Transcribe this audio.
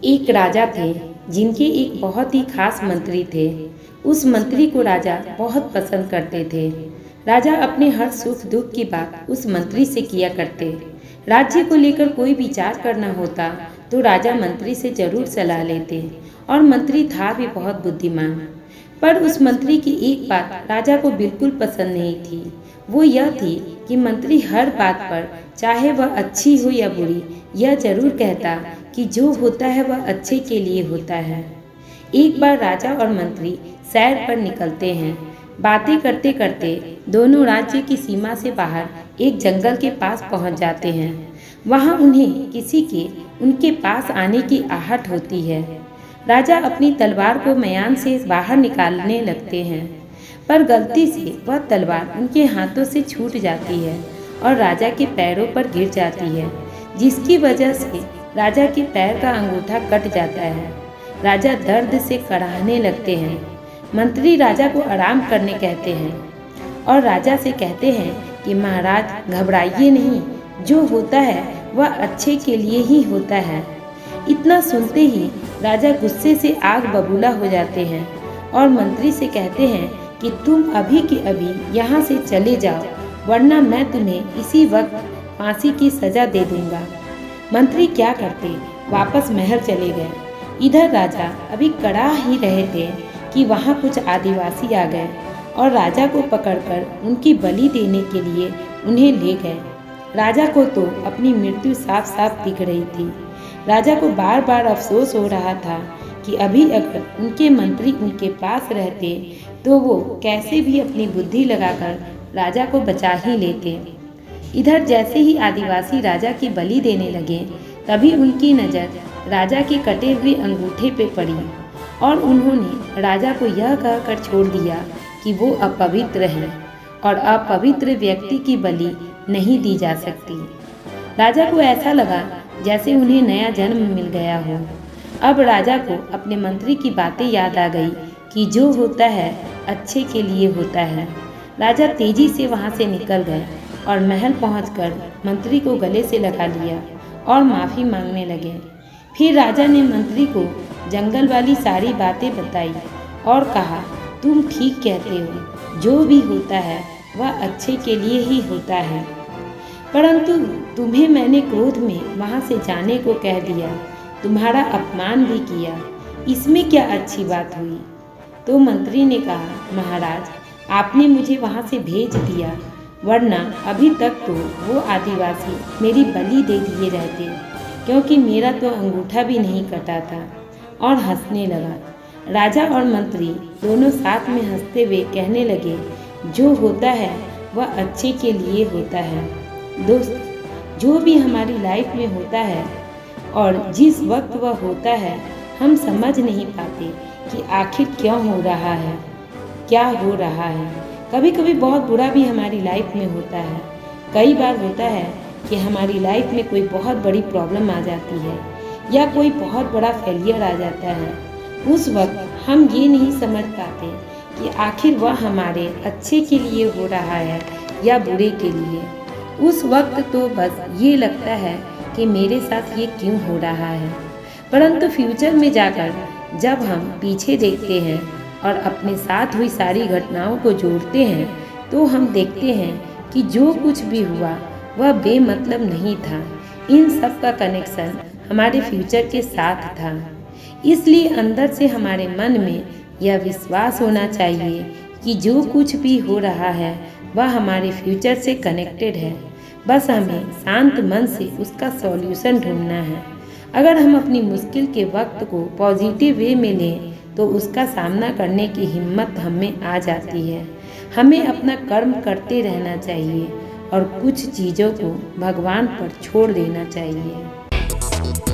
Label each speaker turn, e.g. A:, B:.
A: एक राजा थे जिनके एक बहुत ही खास मंत्री थे। उस मंत्री को राजा बहुत पसंद करते थे। राजा अपने हर सुख दुख की बात उस मंत्री से किया करते। राज्य को लेकर कोई विचार करना होता तो राजा मंत्री से जरूर सलाह लेते, और मंत्री था भी बहुत बुद्धिमान। पर उस मंत्री की एक बात राजा को बिल्कुल पसंद नहीं थी। वो यह थी कि मंत्री हर बात पर, चाहे वह अच्छी हो या बुरी, यह जरूर कहता कि जो होता है वह अच्छे के लिए होता है। एक बार राजा और मंत्री सैर पर निकलते हैं। बातें करते करते दोनों राज्य की सीमा से बाहर एक जंगल के पास पहुंच जाते हैं। वहां उन्हें किसी के उनके पास आने की आहट होती है। राजा अपनी तलवार को म्यान से बाहर निकालने लगते हैं, पर गलती से वह तलवार उनके हाथों से छूट जाती है और राजा के पैरों पर गिर जाती है, जिसकी वजह से राजा के पैर का अंगूठा कट जाता है। राजा दर्द से कराहने लगते हैं। मंत्री राजा को आराम करने कहते हैं और राजा से कहते हैं कि महाराज, घबराइए नहीं, जो होता है वह अच्छे के लिए ही होता है। इतना सुनते ही राजा गुस्से से आग बबूला हो जाते हैं और मंत्री से कहते हैं कि तुम अभी के अभी यहाँ से चले जाओ, वरना मैं तुम्हें इसी वक्त फांसी की सजा दे दूंगा। मंत्री क्या करते, वापस महल चले गए। इधर राजा अभी कड़ा ही रहे थे कि वहाँ कुछ आदिवासी आ गए और राजा को पकड़कर उनकी बलि देने के लिए उन्हें ले गए। राजा को तो अपनी मृत्यु साफ साफ दिख रही थी। राजा को बार बार अफसोस हो रहा था कि अभी अगर उनके मंत्री उनके पास रहते तो वो कैसे भी अपनी बुद्धि लगाकर राजा को बचा ही लेते। इधर जैसे ही आदिवासी राजा की बलि देने लगे, तभी उनकी नज़र राजा के कटे हुए अंगूठे पे पड़ी और उन्होंने राजा को यह कहकर छोड़ दिया कि वो अपवित्र है और अपवित्र व्यक्ति की बलि नहीं दी जा सकती। राजा को ऐसा लगा जैसे उन्हें नया जन्म मिल गया हो। अब राजा को अपने मंत्री की बातें याद आ गई कि जो होता है अच्छे के लिए होता है। राजा तेजी से वहाँ से निकल गए और महल पहुंचकर मंत्री को गले से लगा लिया और माफ़ी मांगने लगे। फिर राजा ने मंत्री को जंगल वाली सारी बातें बताई और कहा, तुम ठीक कहते हो, जो भी होता है वह अच्छे के लिए ही होता है, परंतु तुम्हें मैंने क्रोध में वहाँ से जाने को कह दिया, तुम्हारा अपमान भी किया, इसमें क्या अच्छी बात हुई। तो मंत्री ने कहा, महाराज, आपने मुझे वहाँ से भेज दिया, वरना अभी तक तो वो आदिवासी मेरी बलि दे दिए रहते, क्योंकि मेरा तो अंगूठा भी नहीं कटा था। और हंसने लगा। राजा और मंत्री दोनों साथ में हंसते हुए कहने लगे, जो होता है वह अच्छे के लिए होता है। दोस्त, जो भी हमारी लाइफ में होता है और जिस वक्त वह होता है, हम समझ नहीं पाते कि आखिर क्यों हो रहा है, क्या हो रहा है। कभी कभी बहुत बुरा भी हमारी लाइफ में होता है। कई बार होता है कि हमारी लाइफ में कोई बहुत बड़ी प्रॉब्लम आ जाती है या कोई बहुत बड़ा फेलियर आ जाता है। उस वक्त हम ये नहीं समझ पाते कि आखिर वह हमारे अच्छे के लिए हो रहा है या बुरे के लिए। उस वक्त तो बस ये लगता है कि मेरे साथ ये क्यों हो रहा है। परंतु फ्यूचर में जाकर जब हम पीछे देखते हैं और अपने साथ हुई सारी घटनाओं को जोड़ते हैं, तो हम देखते हैं कि जो कुछ भी हुआ वह बेमतलब नहीं था। इन सब का कनेक्शन हमारे फ्यूचर के साथ था। इसलिए अंदर से हमारे मन में यह विश्वास होना चाहिए कि जो कुछ भी हो रहा है वह हमारे फ्यूचर से कनेक्टेड है। बस हमें शांत मन से उसका सॉल्यूशन ढूंढना है। अगर हम अपनी मुश्किल के वक्त को पॉजिटिव वे में लें तो उसका सामना करने की हिम्मत हमें आ जाती है। हमें अपना कर्म करते रहना चाहिए और कुछ चीज़ों को भगवान पर छोड़ देना चाहिए।